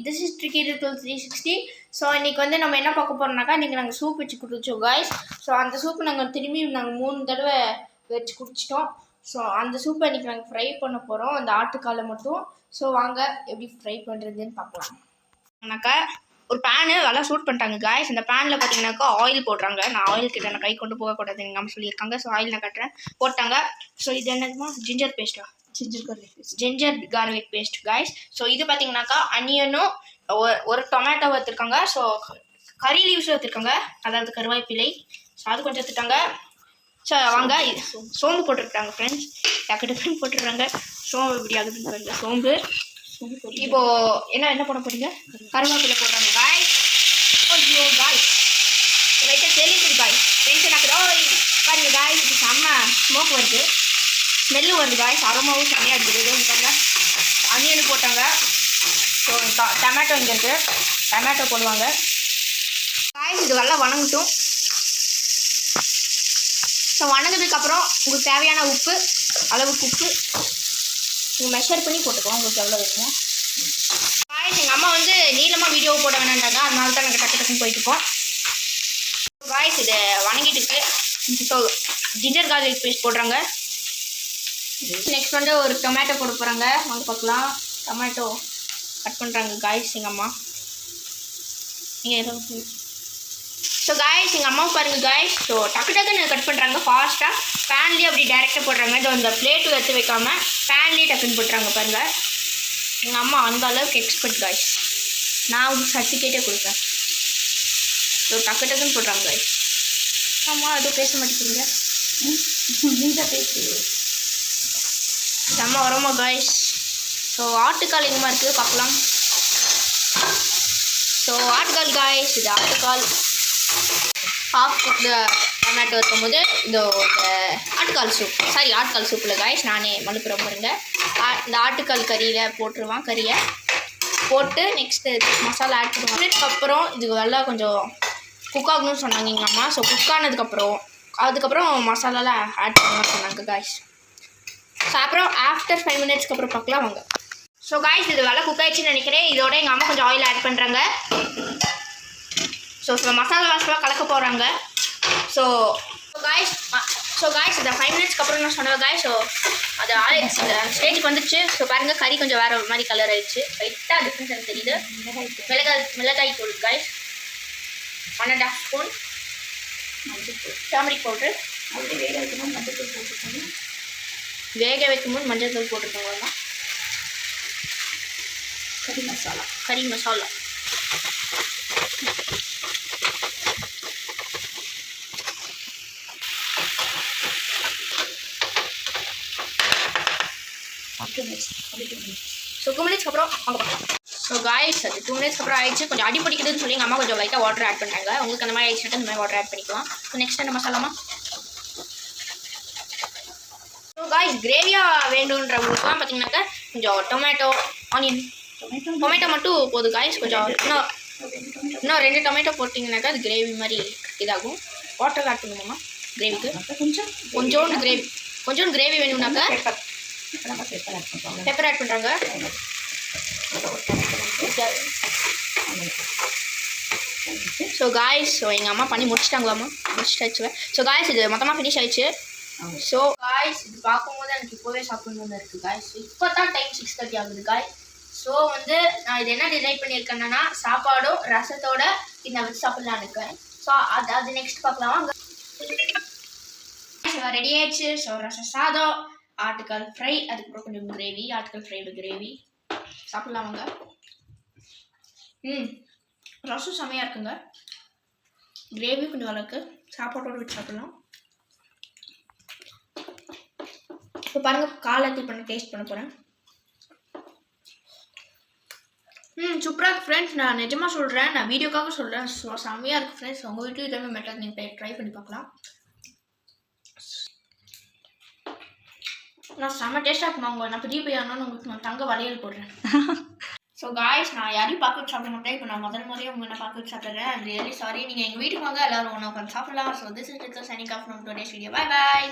this is Tricky Little 360. So இன்றைக்கி வந்து நம்ம என்ன பார்க்க போகிறோம்னாக்கா இன்றைக்கி நாங்கள் சூப் வச்சு குடிச்சோம் காய்ஸ். ஸோ அந்த சூப்பு நாங்கள் திரும்பி நாங்கள் 3 தடவை வச்சு குடிச்சிட்டோம். ஸோ அந்த சூப்பை இன்றைக்கி நாங்கள் ஃப்ரை பண்ண போகிறோம், அந்த ஆட்டுக்காலை மட்டும். ஸோ வாங்க எப்படி ஃப்ரை பண்ணுறதுன்னு பார்க்கலாம். ஆனாக்கா ஒரு பேனு நல்லா சூட் பண்ணிட்டாங்க காய்ஸ். இந்த பேனில் பார்த்தீங்கன்னாக்கா ஆயில் போடுறாங்க. நான் ஆயில் கிட்ட நான் கை கொண்டு போகக்கூடாது எங்கள் அம்மா சொல்லியிருக்காங்க. ஸோ ஆயில் நான் கட்டுறேன், போட்டாங்க. ஸோ இது என்னதுமா ஜிஞ்சர் பேஸ்ட்டா, ginger garlic paste guys. So இது பார்த்தீங்கன்னாக்கா அனியனும் ஒரு டொமேட்டோ எடுத்துருக்காங்க. ஸோ கறி லீவ்ஸும் எடுத்துருக்காங்க, அதாவது கருவேப்பிலை. ஸோ அது கொஞ்சம் எடுத்துட்டாங்க. ஸோ வாங்க சோம்பு போட்டுருக்காங்க ஃப்ரெண்ட்ஸ், டக்கு டக்குன்னு போட்டுடுறாங்க. சோம்பு இப்படி ஆகுதுன்னு பாருங்க. சோம்பு இப்போ என்ன பண்ண போறீங்க? கருவேப்பிலை போடுறாங்க காய்ஸ். ஐயோ காய்ஸ் லைட்டாக தெளிக்குது காய்ஸ், டென்ஷன் ஆகுது. பாருங்க காய்ஸ், இது செம்ம ஸ்மோக் வருது, ஸ்மெல்லு வருது காய்ஸ், அரோமாவும் செம்மையாக இருக்குது. பாருங்க அனியன் போட்டாங்க. ஸோ டொமேட்டோ இங்கே இருக்குது, டொமேட்டோ போடுவாங்க காய்ஸ். இது நல்லா வணங்கட்டும். ஸோ வணங்குறதுக்கப்புறம் உங்களுக்கு தேவையான உப்பு, அளவுக்கு உப்பு நீங்கள் மெஷர் பண்ணி போட்டுக்கோங்க, உங்களுக்கு எவ்வளோ வேணுமோ காய்ஸ். எங்கள் அம்மா வந்து நீளமாக வீடியோ போட வேணான்றாங்க, அதனால தான் நாங்கள் டக்கு டக்குன்னு போயிட்டுருக்கோம் காய்ஸ். இதை வணங்கிட்டு இருக்கு. ஸோ ஜிஞ்சர் கார்லிக் பேஸ்ட் போடுறாங்க. நெக்ஸ்ட் வந்து ஒரு டொமேட்டோ போட போகிறாங்க, வாங்க பார்க்கலாம். டொமேட்டோ கட் பண்ணுறாங்க காய்ஸ் எங்கள் அம்மா. நீங்கள் ஸோ காய்ஸ் எங்கள் அம்மா பாருங்கள் காய்ஸ். ஸோ டக்கு டக்குன்னு கட் பண்ணுறாங்க ஃபாஸ்ட்டாக, பேன்லேயே அப்படி டேரெக்டாக போடுறாங்க. இது அந்த பிளேட்டு எடுத்து வைக்காமல் பேன்லேயே டக்குன்னு போட்டுறாங்க பாருங்கள். எங்கள் அம்மா அந்த அளவுக்கு எக்ஸ்பர்ட் காய்ஸ், நான் உங்களுக்கு சர்டிஃபிகேட்டே கொடுப்பேன். ஸோ டக்கு டக்குன்னு போடுறாங்க காய்ஸ். ஆமாம் அதுவும் பேச மாட்டேங்கிறீங்க, செம்ம வரமா காய்ஸ். ஸோ ஆட்டுக்கால் எங்கேமா இருக்குது பார்க்கலாம். ஸோ ஆட்டுக்கால் காய்ஸ், இது ஆட்டுக்கால் ஹாஃப் டொமேட்டோ இருக்கும்போது இந்த ஆட்டுக்கால் சூப், சாரி ஆட்டுக்கால் சூப்பில் காய்ஸ் நானே மலுப்புறம் பாருங்க. இந்த ஆட்டுக்கால் கறியில் போட்டுருவான், கறியை போட்டு நெக்ஸ்ட்டு மசாலா ஆட் பண்ணுவாங்க. அதுக்கப்புறம் இதுக்கு நல்லா கொஞ்சம் குக் ஆகணும்னு சொன்னாங்க எங்கள் அம்மா. ஸோ குக் அதுக்கப்புறம் மசாலாலாம் ஆட் பண்ணணும்னு சொன்னாங்க காய்ஸ். ஸோ அப்புறம் ஆஃப்டர் 5 மினிட்ஸ்க்கு அப்புறம் பார்க்கலாம் வாங்க. ஸோ காய்ஸ் இது நல்லா குக் ஆகிடுச்சுன்னு நினைக்கிறேன். இதோட எங்கள் அம்மா கொஞ்சம் ஆயில் ஆட் பண்ணுறாங்க. ஸோ மசாலா வாசலாம் கலக்க போகிறாங்க. ஸோ காய்ஸ் இந்த 5 மினிட்ஸ்க்கு அப்புறம் நான் சொன்னேன் காய்ஸ். ஸோ அது ஸ்டேஜுக்கு வந்துடுச்சு. ஸோ பாருங்கள் கறி கொஞ்சம் வேறு மாதிரி கலர் ஆகிடுச்சு, லைட்டாக டிஃப்ரென்ஸ் எனக்கு தெரியுது. மிளகாய் தூள் காய்ஸ் 1.5 ஸ்பூன், டர்மரிக் பவுட்ரு, வேக வைக்கும்போது மஞ்சள் தூள் போட்டுருக்கோங்க. கறி மசாலா ஸோ 2 மினிட்ஸ்க்கு அப்புறம் வாங்க பார்க்கலாம். ஸோ காய்ஸ் அது 2 மினிட்ஸ்க்கு அப்புறம் ஆயிடுச்சு. கொஞ்சம் அடி பிடிக்குதுன்னு சொல்லி எங்கள் அம்மா கொஞ்சம் லைட்டாக வாட்டர் ஆட் பண்ணிட்டாங்க. உங்களுக்கு அந்த மாதிரி ஆயிடுச்சுன்னா இந்த மாதிரி வாட்டர் ஆட் பண்ணிக்கலாம். ஸோ நெக்ஸ்ட் என்ன மசாலாமா? ஸோ காய்ஸ் கிரேவியாக வேண்டுன்றவங்களுக்குலாம் பார்த்தீங்கன்னாக்கா கொஞ்சம் டொமேட்டோ ஆனியன் டொமேட்டோ மட்டும் போதும் காய்ஸ். கொஞ்சம் இன்னும் 2 டொமேட்டோ போட்டிங்கனாக்கா அது கிரேவி மாதிரி இதாகும். வாட்டர் ஆட் பண்ணுவோம்மா கிரேவிக்கு. கொஞ்சோண்டு கிரேவி வேணும்னாக்கா பெப்பர் ஆட் பண்ணுறாங்க. ஸோ காய்ஸ் எங்கள் அம்மா பண்ணி முடிச்சிட்டாங்களாம்மா, முடிச்சிட்டாச்சு. ஸோ காய்ஸ் இது மொத்தமாக ஃபினிஷ் ஆயிடுச்சு. ஸோ காய்ஸ் இது பார்க்கும்போது எனக்கு இப்போவே சாப்பிடணுன்னு இருக்குது காய்ஸ். இப்போ தான் டைம் 6:30 ஆகுது காய்ஸ். ஸோ வந்து நான் இது என்ன டிசைட் பண்ணியிருக்கேன்னா சாப்பாடும் ரசத்தோட இதை வச்சு சாப்பிட்லான்னு இருக்கேன். ஸோ அது நெக்ஸ்ட் பார்க்கலாம். ரெடி ஆயிடுச்சு. ஸோ ரசம் சாதம், ஆட்டுக்கால் ஃப்ரை, அதுக்கப்புறம் கொஞ்சம் கிரேவி, ஆட்டுக்கால் ஃப்ரையோட கிரேவி சாப்பிட்லாம் வாங்க. ரசம் செம்மையாக இருக்குங்க, கிரேவி கொஞ்சம் நல்லா இருக்குது, சாப்பாட்டோடு வச்சு சாப்பிட்லாம். இப்போ பாருங்கள் காலத்தில் பண்ண டேஸ்ட் பண்ண போகிறேன். சூப்பராக ஃப்ரெண்ட்ஸ், நான் நிஜமாக சொல்கிறேன், நான் வீடியோக்காக சொல்கிறேன். ஸோ செம்மையாக இருக்குது ஃப்ரெண்ட்ஸ். உங்கள் வீட்லையும் இதே மெத்தட் நீங்கள் ட்ரை பண்ணி பார்க்கலாம். நான் செம்ம டேஸ்ட்டாக இருக்குமாங்க. நான் பெரிய பையனானு உங்களுக்கு நான் தங்க வளையல் போடுறேன். ஸோ காய்ஸ் நான் யாரையும் பார்க்க வச்சு சாப்பிட மாட்டேன். இப்போ நான் முறையே உங்களை நான் பார்க்க வச்சு சாப்பிட்றேன். I'm really sorry. நீங்கள் எங்கள் வீட்டுக்கு வாங்க, எல்லோரும் ஒன்று உட்காந்து சாப்பிடலாம். So this is signing off from today's video. Bye bye.